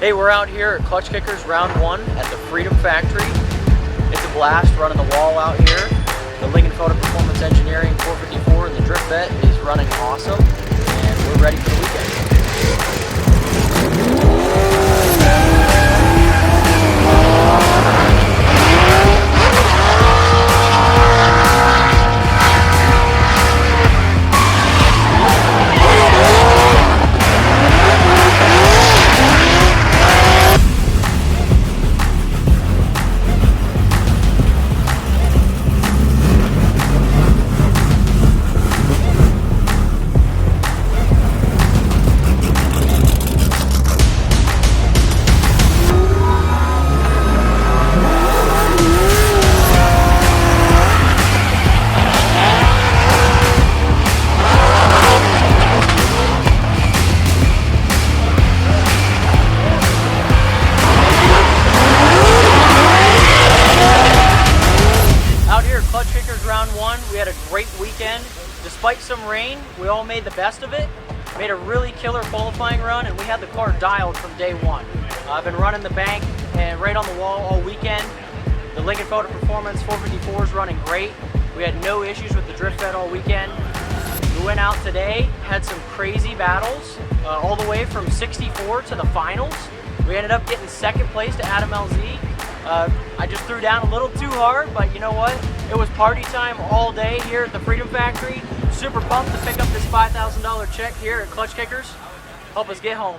Hey, we're out here at Clutch Kickers round 1 at the Freedom Factory. It's a blast running the wall out here. The Lincoln Photo Performance Engineering 454 and the Drift Vet is running awesome, and we're ready for the weekend. Clutch Kickers round 1, we had a great weekend. Despite some rain, we all made the best of it. Made a really killer qualifying run, and we had the car dialed from day 1. I've been running the bank and right on the wall all weekend. The Lincoln Photo Performance 454 is running great. We had no issues with the Drift Vet all weekend. We went out today, had some crazy battles, all the way from 64 to the finals. We ended up getting second place to Adam LZ. I just threw down a little too hard, but you know what? It was party time all day here at the Freedom Factory. Super pumped to pick up this $5,000 check here at Clutch Kickers. Help us get home.